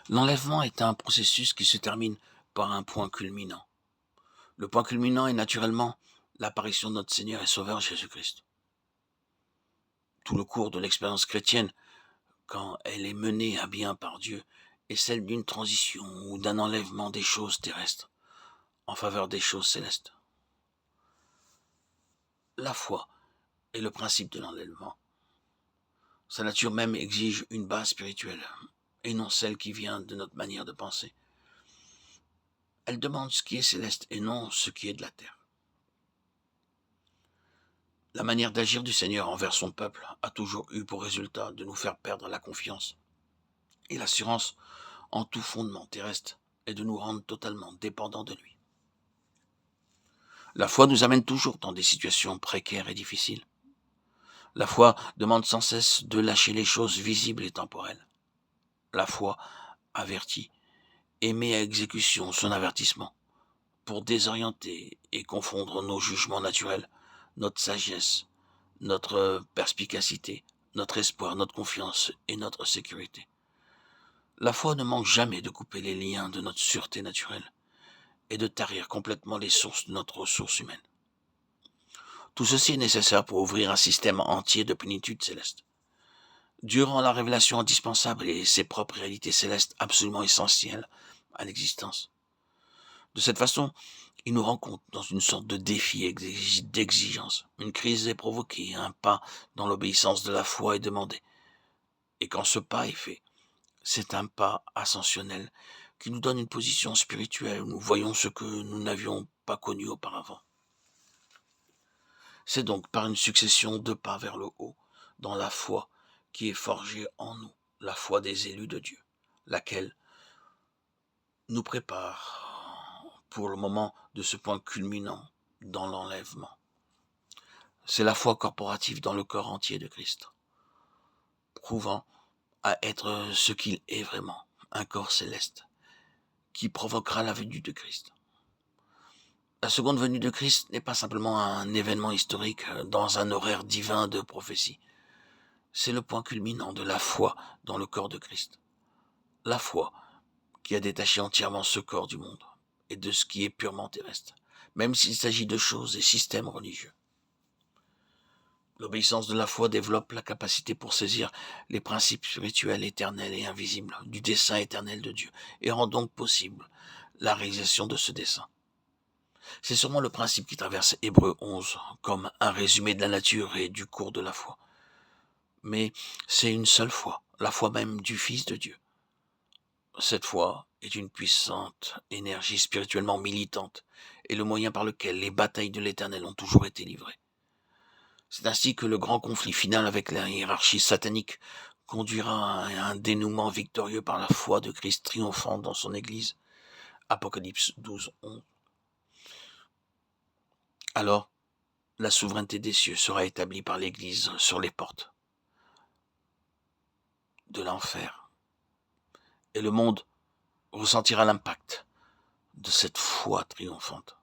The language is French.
L'enlèvement est un processus qui se termine par un point culminant. Le point culminant est naturellement l'apparition de notre Seigneur et Sauveur Jésus-Christ. Tout le cours de l'expérience chrétienne, quand elle est menée à bien par Dieu, est celle d'une transition ou d'un enlèvement des choses terrestres en faveur des choses célestes. La foi est le principe de l'enlèvement. Sa nature même exige une base spirituelle, et non celle qui vient de notre manière de penser. Elle demande ce qui est céleste et non ce qui est de la terre. La manière d'agir du Seigneur envers son peuple a toujours eu pour résultat de nous faire perdre la confiance et l'assurance en tout fondement terrestre et de nous rendre totalement dépendants de lui. La foi nous amène toujours dans des situations précaires et difficiles. La foi demande sans cesse de lâcher les choses visibles et temporelles. La foi avertit et met à exécution son avertissement pour désorienter et confondre nos jugements naturels, notre sagesse, notre perspicacité, notre espoir, notre confiance et notre sécurité. La foi ne manque jamais de couper les liens de notre sûreté naturelle et de tarir complètement les sources de notre ressource humaine. Tout ceci est nécessaire pour ouvrir un système entier de plénitude céleste. Dieu rend la révélation indispensable et ses propres réalités célestes absolument essentielles à l'existence. De cette façon, il nous rencontre dans une sorte de défi d'exigence. Une crise est provoquée, un pas dans l'obéissance de la foi est demandé. Et quand ce pas est fait, c'est un pas ascensionnel qui nous donne une position spirituelle où nous voyons ce que nous n'avions pas connu auparavant. C'est donc par une succession de pas vers le haut, dans la foi qui est forgée en nous, la foi des élus de Dieu, laquelle nous prépare pour le moment de ce point culminant dans l'enlèvement. C'est la foi corporative dans le corps entier de Christ, prouvant à être ce qu'il est vraiment, un corps céleste, qui provoquera la venue de Christ. La seconde venue de Christ n'est pas simplement un événement historique dans un horaire divin de prophétie. C'est le point culminant de la foi dans le corps de Christ. La foi qui a détaché entièrement ce corps du monde et de ce qui est purement terrestre, même s'il s'agit de choses et systèmes religieux. L'obéissance de la foi développe la capacité pour saisir les principes spirituels éternels et invisibles du dessein éternel de Dieu et rend donc possible la réalisation de ce dessein. C'est sûrement le principe qui traverse Hébreux 11 comme un résumé de la nature et du cours de la foi. Mais c'est une seule foi, la foi même du Fils de Dieu. Cette foi est une puissante énergie spirituellement militante et le moyen par lequel les batailles de l'Éternel ont toujours été livrées. C'est ainsi que le grand conflit final avec la hiérarchie satanique conduira à un dénouement victorieux par la foi de Christ triomphant dans son Église. Apocalypse 12, 11. Alors, la souveraineté des cieux sera établie par l'Église sur les portes de l'enfer. Et le monde ressentira l'impact de cette foi triomphante.